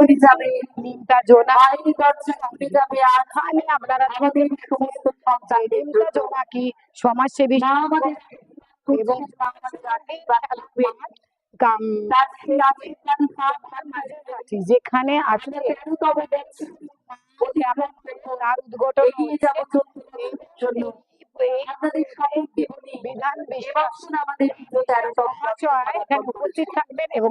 উড়ে যাবে, নিমতা জোনা বাইরে দরজা উড়ে যাবে, আর এখানে আপনারা আমাদের সমস্ত সঞ্চয়দের নিমতা জোনাকি সমাজসেবী না আমাদের এবং যেখানে আছে তার উদ্ঘাটন এগিয়ে যাবো জন্য আপনাদের সকলকে বিধান এবছর আমাদের এখানে উপস্থিত থাকবেন এবং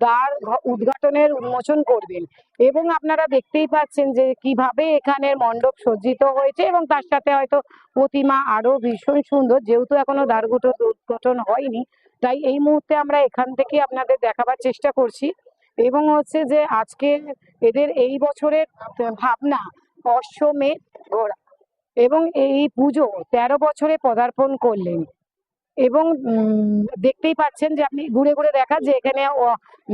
দ্বার উদ্ঘাটনের উন্মোচন করবেন। এবং আপনারা দেখতেই পাচ্ছেন যে কিভাবে এখানে মণ্ডপ সজ্জিত হয়েছে এবং তার সাথে হয়তো প্রতিমা আরো ভীষণ সুন্দর, যেহেতু এখনো দ্বার উদ্ঘাটন হয়নি তাই এই মুহূর্তে আমরা এখান থেকে আপনাদের দেখাবার চেষ্টা করছি। এবং হচ্ছে যে আজকে এদের এই বছরের ভাবনা অশ্বমেধ ঘোড়া, এবং এই পুজো 13 বছরে পদার্পণ করলেন। এবং দেখতেই পাচ্ছেন যে আপনি ঘুরে ঘুরে দেখা যে এখানে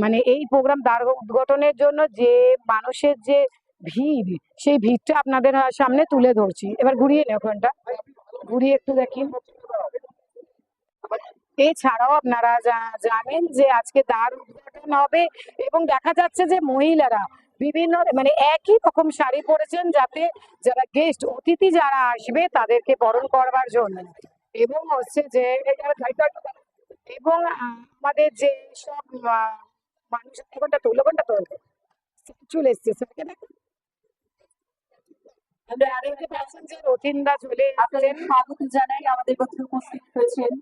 মানে এই প্রোগ্রাম দ্বার উদ্ঘাটনের জন্য যে মানুষের যে ভিড়, সেই ভিড়টা আপনাদের সামনে তুলে ধরছি। এবার ঘুরিয়ে নে ওখানটা, ঘুরিয়ে একটু দেখি। এছাড়াও আপনারা জানেন যে আজকে দ্বার উদ্ঘাটন হবে এবং দেখা যাচ্ছে যে মহিলারা বিভিন্ন মানে একই রকম শাড়ি পরেছেন, যাতে যারা গেস্ট অতিথি যারা আসবে তাদেরকে বরণ করবার জন্য। এবং হচ্ছে যে এবং আমাদের যে সব মানুষ ঘন্টা চলে এসছে রথিনদা চলে আপনাদের স্বাগত জানাই। আমাদের মধ্যে উপস্থিত হয়েছেন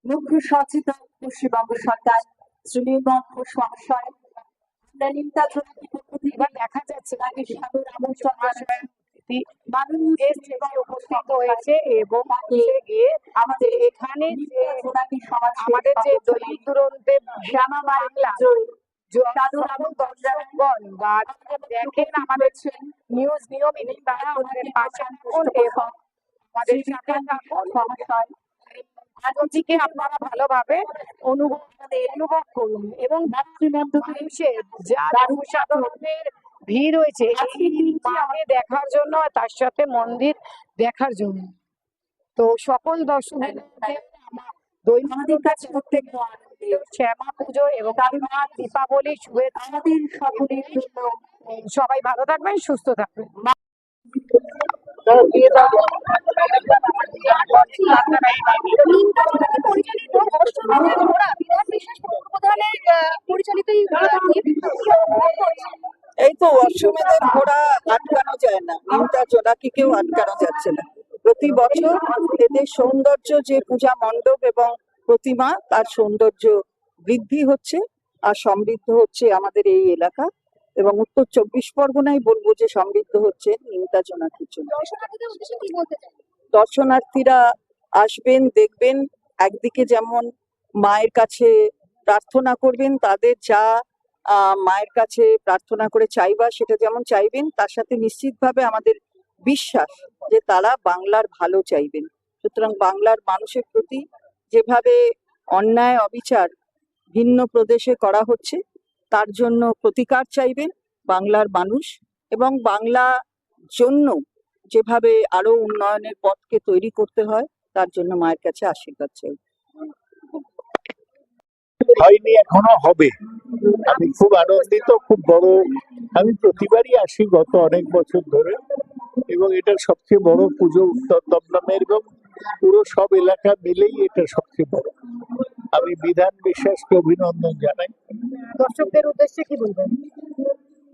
মুখ্য সচেতক পশ্চিমবঙ্গ সরকার শ্রী নির্মল ঘোষ মহাশয়। নিমতা জোনাকি পক্ষ থেকে দেখা যাচ্ছে তাকে সাদর আমন্ত্রণ জানাই। মাননীয় উপস্থিত হয়েছে এবং গিয়ে আমাদের এখানে জোনাকি সমাজ আমাদের যে দলিত দুরন্তের শ্যামা বাংলা দর্শকগণ বা দেখেন আমাদের নিউজ নিয়মিত, তারা আমাদের পাশে থাকুন এবং আমাদের সাথে থাকুন। আজকে আপনারা ভালোভাবে অনুভব করুন এবং মানুষের যা জনসাধারণের ভিড় হয়েছে মাকে দেখার জন্য, তার সাথে মন্দির দেখার জন্য। তো সকল দর্শকদের দৈনন্দিন কাজ প্রত্যেক শ্যামা পুজো এবং দীপাবলি শুভেচ্ছা আমাদের সকলের জন্য। সবাই ভালো থাকবেন, সুস্থ থাকবেন। এই তো অশ্বমেধের ঘোড়া আটকানো যায় না, নিমতা জোনাকিকেও আটকানো যাচ্ছে না। প্রতি বছর এদের সৌন্দর্য, যে পূজা মণ্ডপ এবং প্রতিমা, তার সৌন্দর্য বৃদ্ধি হচ্ছে আর সমৃদ্ধ হচ্ছে আমাদের এই এলাকা এবং উত্তর 24 পরগনায় বলবো যে সমৃদ্ধ হচ্ছে নিমতা জোনাকির জন্য। দর্শনার্থীরা আসবেন, দেখবেন, একদিকে যেমন মায়ের কাছে প্রার্থনা করবেন, তাদের যা মায়ের কাছে প্রার্থনা করে চাইবা সেটা যেমন চাইবেন, তার সাথে নিশ্চিতভাবে আমাদের বিশ্বাস যে তারা বাংলার ভালো চাইবেন। সুতরাং বাংলার মানুষের প্রতি যেভাবে অন্যায় অবিচার ভিন্ন প্রদেশে করা হচ্ছে, তার জন্য প্রতিকার চাইবেন বাংলার মানুষ, এবং বাংলা জন্য যেভাবে আরো উন্নয়নের পথকে তৈরি করতে হয় তার জন্য মায়ের কাছে আশীর্বাদ চাই। হয়নি, এখনো হবে। আমি খুব আনন্দিত, খুব বড়। আমি প্রতিবারই আসি গত অনেক বছর ধরে, এবং এটা সবচেয়ে বড় পুজো উত্তর দমদমের, এবং পুরো সব এলাকা মিলেই এটা সবচেয়ে বড়। আমি বিধান বিশ্বাসকে অভিনন্দন জানাই। দর্শকদের উদ্দেশ্যে কি বলবেন?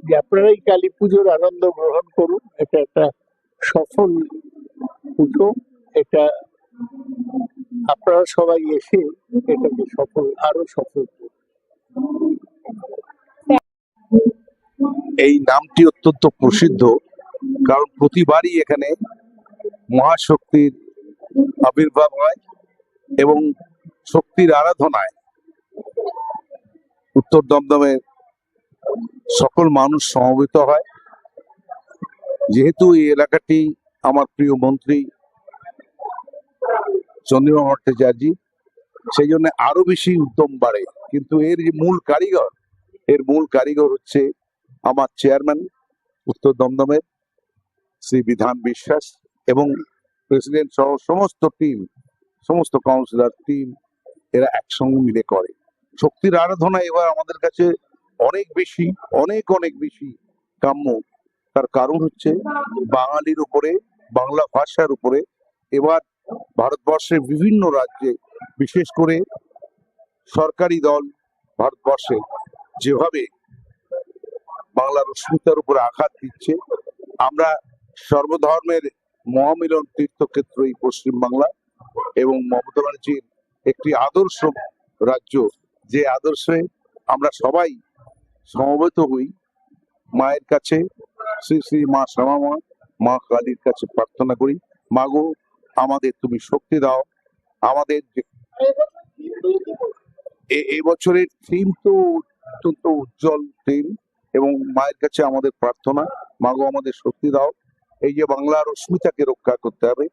যে আপনারা এই কালী পুজোর আনন্দ গ্রহণ করুন। এটা একটা সফল পুজো। এটা আপনারা সবাই এসে এটাকে আরো সফল করুন। এই নামটি অত্যন্ত প্রসিদ্ধ, কারণ প্রতিবারই এখানে মহাশক্তির আবির্ভাব হয় এবং শক্তির আরাধনায় উত্তর দমদমের সকল মানুষ সমবেত হয়। যেহেতু এই এলাকাটি আমার প্রিয় মন্ত্রী চন্দ্রিমা ভট্টাচার্য, সেই জন্য আরো বেশি উদ্যম বাড়ে। কিন্তু এর যে মূল কারিগর হচ্ছে আমার চেয়ারম্যান উত্তর দমদমের শ্রী বিধান বিশ্বাস এবং প্রেসিডেন্ট সহ সমস্ত টিম, সমস্ত কাউন্সিলর টিম, এরা একসঙ্গে মিলে করে। শক্তির আরাধনা এবার আমাদের কাছে অনেক বেশি, অনেক অনেক বেশি কাম্য। তার কারণ হচ্ছে বাঙালির উপরে, বাংলা ভাষার উপরে এবার ভারতবর্ষের বিভিন্ন রাজ্যে, বিশেষ করে সরকারি দল ভারতবর্ষে যেভাবে বাংলার অস্মিতার উপরে আঘাত দিচ্ছে, আমরা সর্বধর্মের মহামিলন তীর্থক্ষেত্র এই পশ্চিমবাংলা এবং মমতা ব্যানার্জির একটি আদর্শ রাজ্য, যে আদর্শে আমরা সবাই সমবেত হই। মায়ের কাছে, শ্রী শ্রী মা শ্যামা মা কালীর কাছে প্রার্থনা করি, মাগো আমাদের তুমি শক্তি দাও। আমাদের এবছরের থিম তো অত্যন্ত উজ্জ্বল থিম, এবং মায়ের কাছে আমাদের প্রার্থনা, মাগো আমাদের শক্তি দাও। এই যে বাংলার অস্মিতাকে রক্ষা করতে হবে,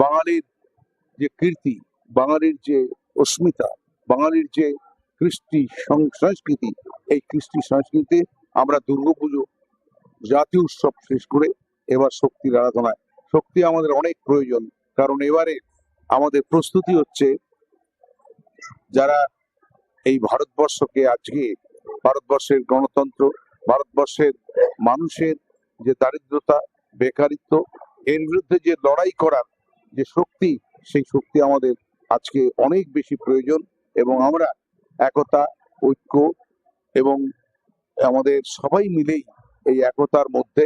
বাঙালির যে কীর্তি, বাঙালির যে অস্মিতা, বাঙালির যে কৃষ্টি সংস্কৃতি, এই কৃষ্টি সংস্কৃতি আমরা দুর্গাপুজো জাতীয় উৎসব শেষ করে এবার শক্তির আরাধনায়, শক্তি আমাদের অনেক প্রয়োজন। কারণ এবারে আমাদের প্রস্তুতি হচ্ছে, যারা এই ভারতবর্ষকে আজকে, ভারতবর্ষের গণতন্ত্র, ভারতবর্ষের মানুষের যে দারিদ্রতা, বেকারিত্ব, এর বিরুদ্ধে যে লড়াই করার যে শক্তি, সেই শক্তি আমাদের আজকে অনেক বেশি প্রয়োজন। এবং আমরা একতা, ঐক্য এবং আমাদের সবাই মিলেই এই একতার মধ্যে,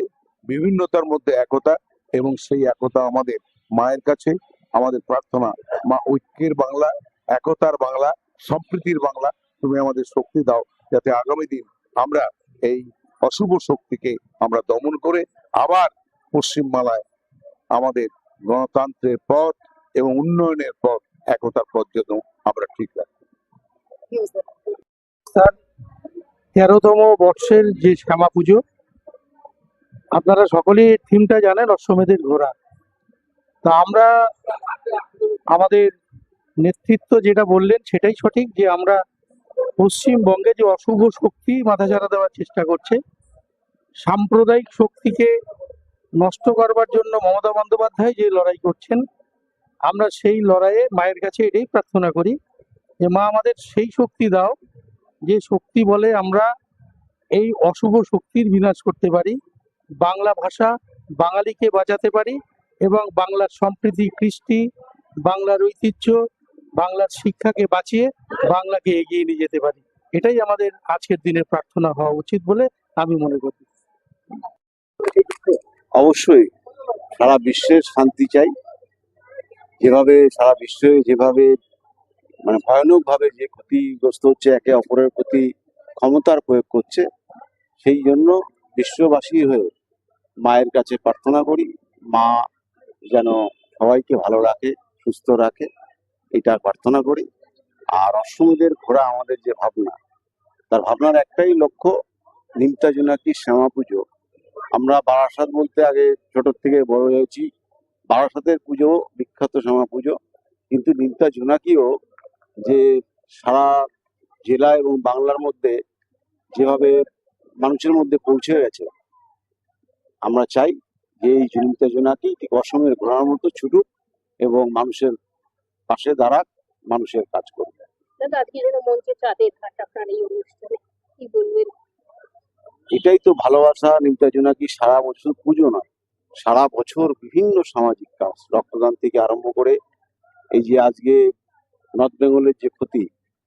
বিভিন্নতার মধ্যে একতা, এবং সেই একতা আমাদের মায়ের কাছে আমাদের প্রার্থনা, মা ঐক্যের বাংলা, একতার বাংলা, সম্প্রীতির বাংলা, তুমি আমাদের শক্তি দাও, যাতে আগামী দিন আমরা এই অশুভ শক্তিকে আমরা দমন করে আবার পশ্চিমবাংলায় আমাদের গণতন্ত্রের পথ এবং উন্নয়নের পথ, একতার পথ যেন আমরা ঠিক রাখি। স্যার, 13তম বর্ষের যে শ্যামা পুজো, আপনারা সকলেই থিমটা জানেন, অশ্বমেধের ঘোড়া। তা আমরা, আমাদের নেতৃত্ব যেটা বললেন সেটাই সঠিক, যে আমরা পশ্চিমবঙ্গে যে অশুভ শক্তি মাথাচাড়া দেওয়ার চেষ্টা করছে, সাম্প্রদায়িক শক্তিকে নষ্ট করবার জন্য মমতা বন্দ্যোপাধ্যায় যে লড়াই করছেন, আমরা সেই লড়াইয়ে মায়ের কাছে এটাই প্রার্থনা করি যে মা আমাদের সেই শক্তি দাও, যে শক্তি বলে আমরা এই অশুভ শক্তির বিনাশ করতে পারি, বাংলা ভাষা বাঙালিকে বাঁচাতে পারি, এবং বাংলার সম্প্রীতি, কৃষ্টি, বাংলার ঐতিহ্য, বাংলার শিক্ষাকে বাঁচিয়ে বাংলাকে এগিয়ে নিয়ে যেতে পারি। এটাই আমাদের আজকের দিনের প্রার্থনা হওয়া উচিত বলে আমি মনে করি। অবশ্যই সারা বিশ্বের শান্তি চাই। যেভাবে সারা বিশ্বে যেভাবে মানে ভয়ানক ভাবে যে ক্ষতিগ্রস্ত হচ্ছে, একে অপরের প্রতি ক্ষমতার প্রয়োগ করছে, সেই জন্য বিশ্ববাসী হয়ে মায়ের কাছে প্রার্থনা করি, মা যেন সবাইকে ভালো রাখে, সুস্থ রাখে, এটা প্রার্থনা করি। আর অশ্বমেধের ঘোড়া আমাদের যে ভাবনা, তার ভাবনার একটাই লক্ষ্য, নিমতা জোনাকি শ্যামা পুজো। আমরা বারাসাত বলতে আগে ছোট থেকে বড় হয়েছি, বারাসাতের পুজো বিখ্যাত শ্যামা পুজো, কিন্তু নিমতা জোনাকিও যে সারা জেলা এবং বাংলার মধ্যে যেভাবে মানুষের মধ্যে পৌঁছে গেছে, আমরা চাই যে এই নিমতা জোনাকি ঠিক অসমের ঘোড়ার মতো ছুটুক এবং মানুষের পাশে দাঁড়াক, মানুষের কাজ করবে। এটাই তো ভালোবাসা। নিমতা জোনাকি সারা বছর পুজো নয়, সারা বছর বিভিন্ন সামাজিক কাজ, রক্তদান থেকে আরম্ভ করে এই যে আজকে নর্থ বেঙ্গলের যে ক্ষতি,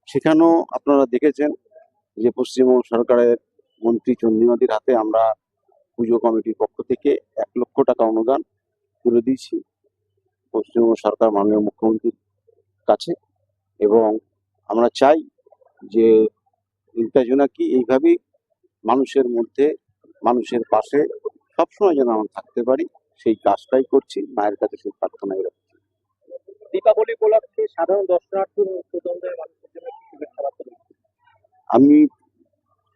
সেখানেও আপনারা দেখেছেন যে পশ্চিমবঙ্গ সরকারের মন্ত্রী চন্দ্রিমাদির হাতে আমরা পুজো কমিটির পক্ষ থেকে 1 লক্ষ টাকা অনুদান তুলে দিয়েছি পশ্চিমবঙ্গ সরকার মাননীয় মুখ্যমন্ত্রীর কাছে। এবং আমরা চাই যে নিমতা জোনাকি এইভাবেই মানুষের মধ্যে, মানুষের পাশে সবসময় যেন আমরা থাকতে পারি, সেই কাজটাই করছি, মায়ের কাছে সেই প্রার্থনাই রাখছি। দীপাবলি উপলক্ষে সাধারণ দর্শনার্থী ও উত্তরবঙ্গের মানুষের জন্য কি শুভেচ্ছা বার্তা দেবেন? আমি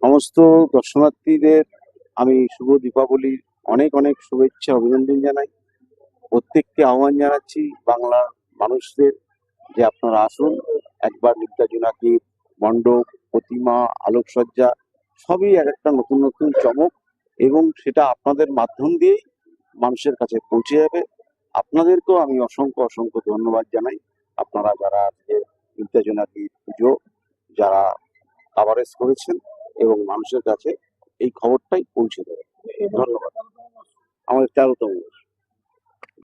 সমস্ত দর্শনার্থীদের আমি শুভ দীপাবলির অনেক অনেক শুভেচ্ছা, অভিনন্দন জানাই। প্রত্যেককে আহ্বান জানাচ্ছি বাংলার মানুষদের যে আপনারা আসুন, একবার নিমতা জোনাকির মণ্ডপ, প্রতিমা, আলোকসজ্জা সবই এক একটা নতুন নতুন চমক, এবং সেটা আপনাদের মাধ্যম দিয়েই মানুষের কাছে পৌঁছে যাবে। আপনাদেরকেও আমি অসংখ্য অসংখ্য ধন্যবাদ জানাই, আপনারা যারা আজকে নিমতা জোনাকির পুজো যারা কাভারেজ করেছেন, এবং মানুষের কাছে এই খবরটাই পৌঁছে দেবে। ধন্যবাদ। আমাদের 13তম বর্ষ।